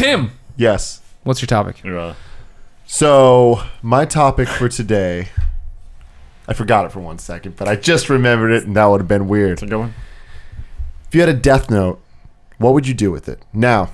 Tim. Yes. What's your topic? So my topic for today, I forgot it for 1 second, but I just remembered it, and that would have been weird. It's a good one. If you had a death note, what would you do with it? Now,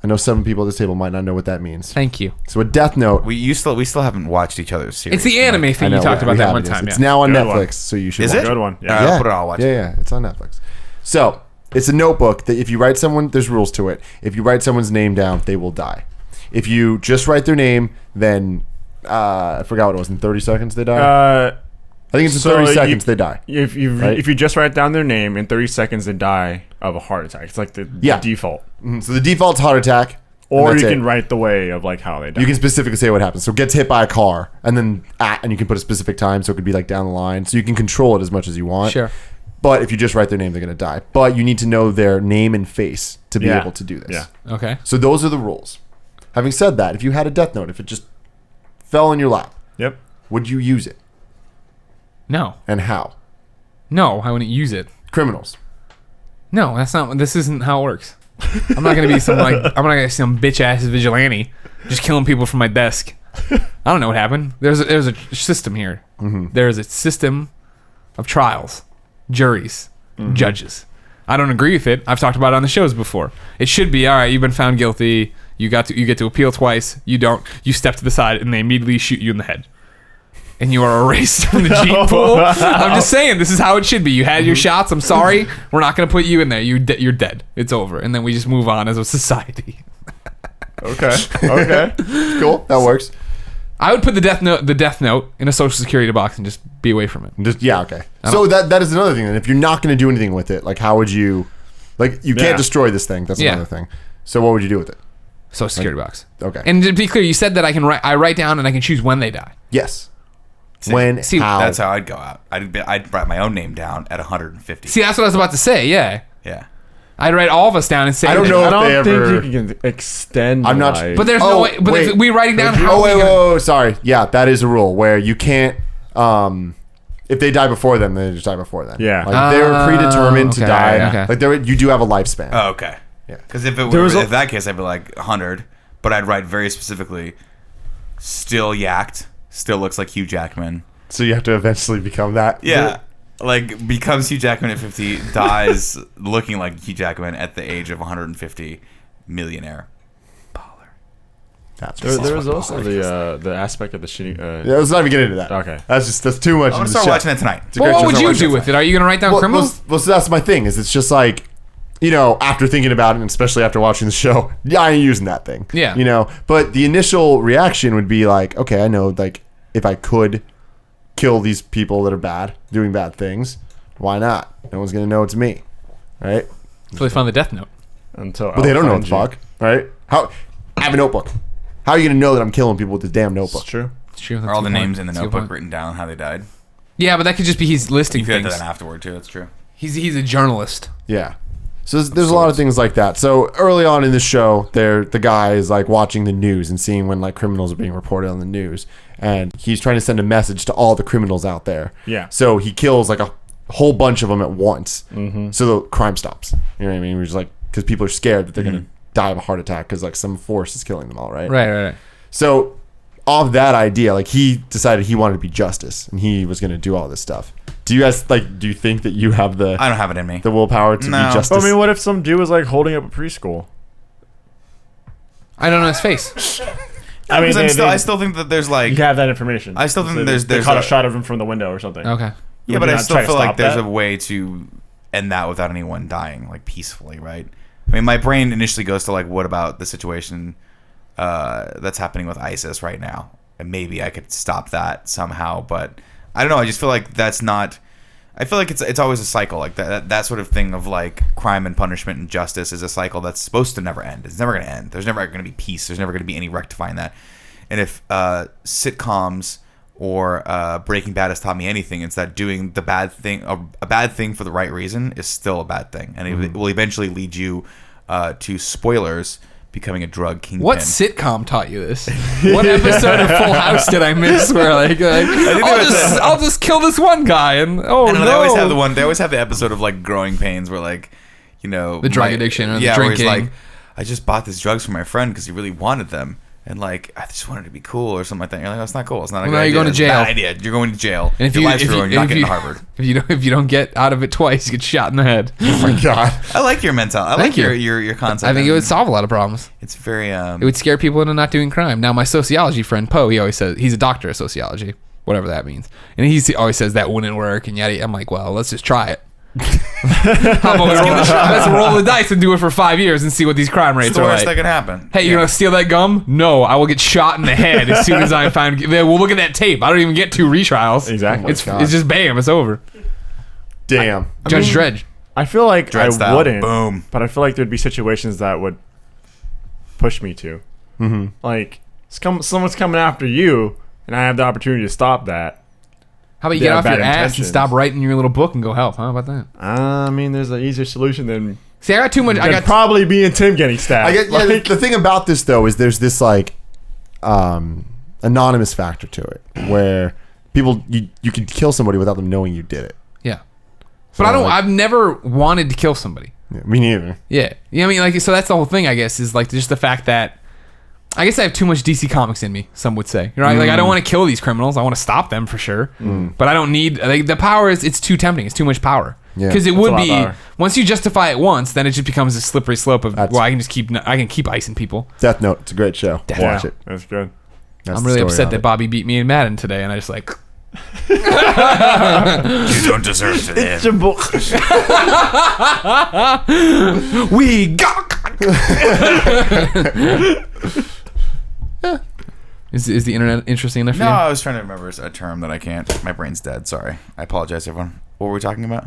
I know some people at this table might not know what that means. Thank you. So a death note. We still haven't watched each other's series. It's the anime thing you talked about that one time. It's now on Good Netflix, one. so you should Is watch it? Good one. Yeah, I'll put it on. I'll watch it. Yeah, it's on Netflix. So it's a notebook that if you write someone, there's rules to it. If you write someone's name down, they will die. If you just write their name, then I forgot what it was. In 30 seconds, they die. I think it's in 30 seconds they die. If you just write down their name, in 30 seconds they die of a heart attack. It's like the default. Mm-hmm. So the default's heart attack. Or you can write the way of like how they die. You can specifically say what happens. So gets hit by a car, and then and you can put a specific time, so it could be like down the line. So you can control it as much as you want. Sure. But if you just write their name, they're going to die. But you need to know their name and face to be able to do this. Yeah. Okay. So those are the rules. Having said that, if you had a death note, if it just fell in your lap, Yep. would you use it? No. And how? No, I wouldn't use it. Criminals. No, that's not. This isn't how it works. I'm not gonna be some I'm not gonna be some bitch ass vigilante just killing people from my desk. I don't know what happened. There's a system here. Mm-hmm. There is a system of trials, juries, judges. I don't agree with it. I've talked about it on the shows before. It should be all right. You've been found guilty. You get to appeal twice. You don't. You step to the side and they immediately shoot you in the head. And you are erased from the gene pool. I'm just saying, this is how it should be. You had your shots. I'm sorry. We're not going to put you in there. You're dead. It's over. And then we just move on as a society. Okay. Cool. That works. I would put the death note in a social security box and just be away from it. Okay. So that is another thing. And if you're not going to do anything with it, like how would you, like you can't destroy this thing. That's another thing. So what would you do with it? Social security box. Okay. And to be clear, you said that I write down and I can choose when they die. Yes. See, how? That's how I'd go out. I'd write my own name down at 150. See, that's what I was about to say. Yeah. Yeah. I'd write all of us down and say. I don't know. I don't think you can extend. I'm not. life. But there's no way. But if we writing down how. Wait. Sorry. Yeah, that is a rule where you can't. If they die before them, they just die before them. Yeah. Like they're predetermined to die. Okay. Like you do have a lifespan. Oh, okay. Yeah. Because if it were in that case, I'd be like 100, but I'd write very specifically, still yacked, still looks like Hugh Jackman. So you have to eventually become that. Yeah. Like becomes Hugh Jackman at 50, dies looking like Hugh Jackman at the age of 150, millionaire. Baller. That's There was also the aspect of the shitty. Yeah, let's not even get into that. Okay. That's too much. I'm gonna start watching that tonight. Well, what would you do with it? Are you gonna write down criminals? Well, so that's my thing. Is it's just like, after thinking about it, and especially after watching the show, I ain't using that thing. Yeah. But the initial reaction would be like, okay, I know, like, if I could kill these people that are doing bad things, why not? No one's gonna know it's me, right? Until they find the death note. But they don't know what the fuck, right? I have a notebook. How are you gonna know that I'm killing people with this damn notebook? It's true. It's true. Are all the names in the notebook written down how they died? Yeah, but that could just be he's listing You could do things. that afterward too. That's true. He's a journalist. Yeah. So there's a lot of things like that. So early on in the show, the guy is like watching the news and seeing when like criminals are being reported on the news, and he's trying to send a message to all the criminals out there. Yeah. So he kills like a whole bunch of them at once, Mm-hmm. so the crime stops. You know what I mean? We're just like, because people are scared that they're gonna die of a heart attack because like some force is killing them all, right? Right. So off that idea, like he decided he wanted to be justice and he was gonna do all this stuff. Do you guys do you think that you have the I don't have it in me. the willpower to be justice? I mean, what if some dude was like holding up a preschool? I don't know his face. I mean, I still think that there's like you have that information. I still think So there's they caught a shot of him from the window or something. Okay. Yeah, Would but you I not still try to feel like stop there's that? a way to end that without anyone dying, like peacefully, right? I mean, my brain initially goes to like, what about the situation that's happening with ISIS right now? And maybe I could stop that somehow, but I don't know. I just feel like that's not. I feel like it's always a cycle, like that sort of thing of like crime and punishment and justice is a cycle that's supposed to never end. It's never going to end. There's never going to be peace. There's never going to be any rectifying that. And if sitcoms or Breaking Bad has taught me anything, it's that doing the bad thing, a bad thing for the right reason, is still a bad thing, and it will eventually lead you to spoilers. Becoming a drug kingpin. What sitcom taught you this? What episode of Full House did I miss where I'll just kill this one guy and They always have They always have the episode of like Growing Pains where like, the drug addiction or the where he's drinking. like, I just bought these drugs for my friend because he really wanted them. And like, I just wanted to be cool or something like that. You're like, that's not cool. It's not a good now idea. you're going to jail. Bad idea. You're going to jail. And if Your you, life's if you, ruined. You're not if getting you, to Harvard. if you don't get out of it twice, you get shot in the head. Oh my god. I like your mentality. I Thank like you. your concept. I think it would solve a lot of problems. It's very It would scare people into not doing crime. Now, my sociology friend Poe, he always says he's a doctor of sociology, whatever that means, and he always says that wouldn't work. And yet, I'm like, well, let's just try it. How about let's roll the dice and do it for 5 years and see what these crime rates it's the are worst like. that could happen. Hey, you're gonna steal that gum? No, I will get shot in the head as soon as I find. We'll look at that tape. I don't even get 2 retrials. Exactly. It's just bam, it's over. Damn. Judge Dredd. I feel like Dread I style. wouldn't. Boom. But I feel like there'd be situations that would push me to. Mm-hmm. Like, someone's coming after you, and I have the opportunity to stop that. How about you They get have off your bad ass and intentions. stop writing your little book and go help? How about that? I mean, there's an easier solution than See, I got too much. I got probably being Tim Gettys staff. I get, yeah, the thing about this though is there's this like anonymous factor to it where people you can kill somebody without them knowing you did it. yeah, but I don't. like- I've never wanted to kill somebody. Yeah, me neither. Yeah, you know what I mean, like, so that's the whole thing. I guess is like just the fact that I guess I have too much DC Comics in me. Some would say, right? Like I don't want to kill these criminals. I want to stop them for sure, but I don't need like, the power. It's too tempting. It's too much power. Yeah. Because it That's a would lot of be power. once you justify it once, then it just becomes a slippery slope of That's- well, I can keep icing people. Death Note. It's a great show. Yeah, Watch it. That's good. That's I'm the really story upset of that it. Bobby beat me in Madden today, and I just like. You don't deserve to live. We got. Is the internet interesting enough for No, you? I was trying to remember a term that I can't. My brain's dead. Sorry. I apologize, everyone. What were we talking about?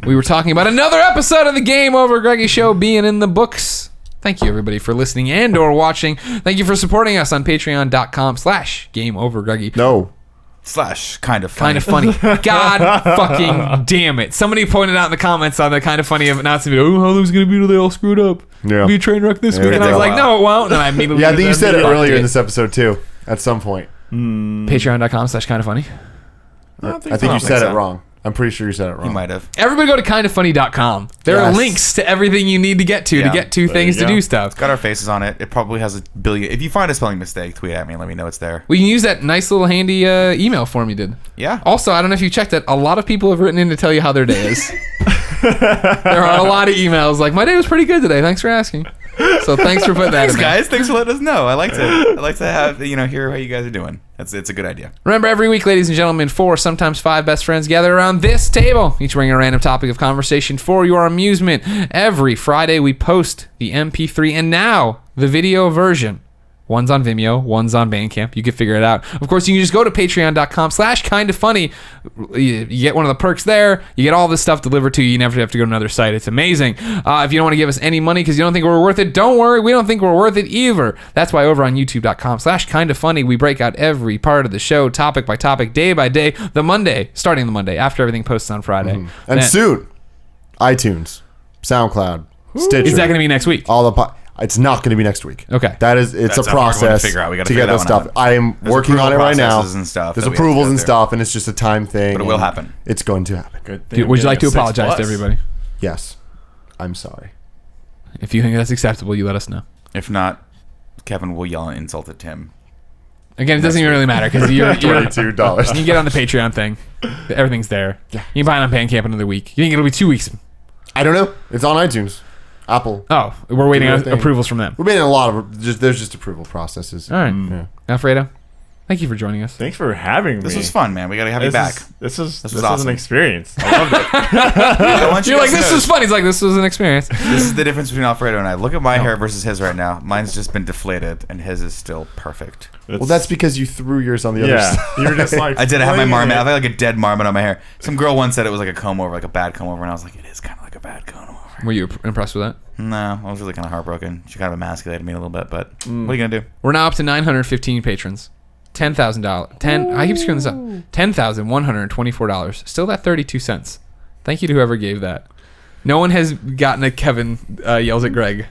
We were talking about another episode of the Game Over Greggy Show being in the books. Thank you, everybody, for listening and or watching. Thank you for supporting us on patreon.com/GameOverGreggy. No. / kind of funny. Kind of funny. God fucking damn it. Somebody pointed out in the comments on the Kind of Funny announcing video, how long is it going to be till they all screwed up? Yeah. Be a train wreck this Yeah, week. And I was it'll like, take a no, it won't. And I immediately Yeah, I think you said it fucked earlier in this episode too. At some point, Patreon.com/kindoffunny. I think you said it wrong. I'm pretty sure you said it wrong. You might have. Everybody go to kindoffunny.com. There are Yes. links to everything you need to get to Yeah. things you to go. do stuff. Got our faces on it. It probably has a billion. If you find a spelling mistake, tweet at me and let me know it's there. We can use that nice little handy email form you did. Yeah. Also, I don't know if you checked it. A lot of people have written in to tell you how their day is. There are a lot of emails like, my day was pretty good today. Thanks for asking. So thanks for putting that Thanks, in there. guys. Thanks for letting us know. I like to have hear how you guys are doing. It's a good idea. Remember, every week, ladies and gentlemen, 4, sometimes 5 best friends gather around this table, each bring a random topic of conversation for your amusement. Every Friday, we post the MP3 and now the video version. One's on Vimeo, one's on Bandcamp. You can figure it out. Of course, you can just go to patreon.com/kindoffunny. You get one of the perks there. You get all this stuff delivered to you. You never have to go to another site. It's amazing. If you don't want to give us any money because you don't think we're worth it, don't worry. We don't think we're worth it either. That's why over on youtube.com/kindoffunny, we break out every part of the show, topic by topic, day by day, starting the Monday, after everything posts on Friday. And Then- soon, iTunes, SoundCloud, Stitcher. Is that going to be next week? all the? It's not going to be next week. Okay. It's That's a a hard one to process figure out. We gotta to figure get that that one stuff. out. I am There's working on it approval right now. processes and stuff There's that we have to approvals go and through. stuff, and it's just a time thing. But it will and happen. It's going to happen. Good thing Would you I'm like to getting a apologize 6+. to everybody? Yes, I'm sorry. If you think that's acceptable, you let us know. If not, Kevin will yell and insult at Tim. Again, it doesn't even really matter because you're $22. you get on the Patreon thing. Everything's there. Yeah. You can buy it on Bandcamp another week. You think it'll be 2 weeks? I don't know. It's on iTunes, Apple. Oh, we're waiting Do on your thing. approvals from them. We're making a lot of. There's just approval processes. All right. Yeah. Alfredo, thank you for joining us. Thanks for having me. This was fun, man. We got to have you back. This was was awesome. an experience. I loved it. I want you You're like, guys to this know was fun. He's like, this was an experience. This is the difference between Alfredo and I. Look at my hair versus his right now. Mine's just been deflated, and his is still perfect. Well, that's because you threw yours on the other yeah. side. You were just like I did. I had my flinging marmot. I it. had like a dead marmot on my hair. Some girl once said it was like a comb over, like a bad comb over, and I was like, it is kind of like a bad comb over. Were you impressed with that? No, I was really kind of heartbroken. She kind of emasculated me a little bit, but what are you gonna do? We're now up to 915 patrons. $10,000. I keep screwing this up. $10,124. Still that 32 cents. Thank you to whoever gave that. No one has gotten a Kevin yells at Greg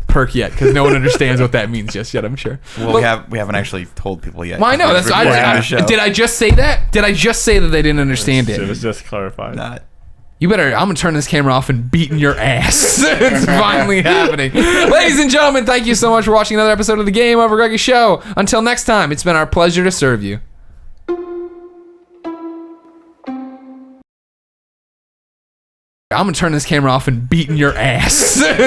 perk yet because no one understands what that means just yet. I'm sure. Well, we haven't actually told people yet. Well, I know. That's. We're recording the show. Did I just say that? Did I just say that they didn't understand It it? was just clarified. Not. I'm going to turn this camera off and beating your ass. It's finally happening. Ladies and gentlemen, thank you so much for watching another episode of the Game Over Greggy Show. Until next time, it's been our pleasure to serve you. I'm going to turn this camera off and beating your ass.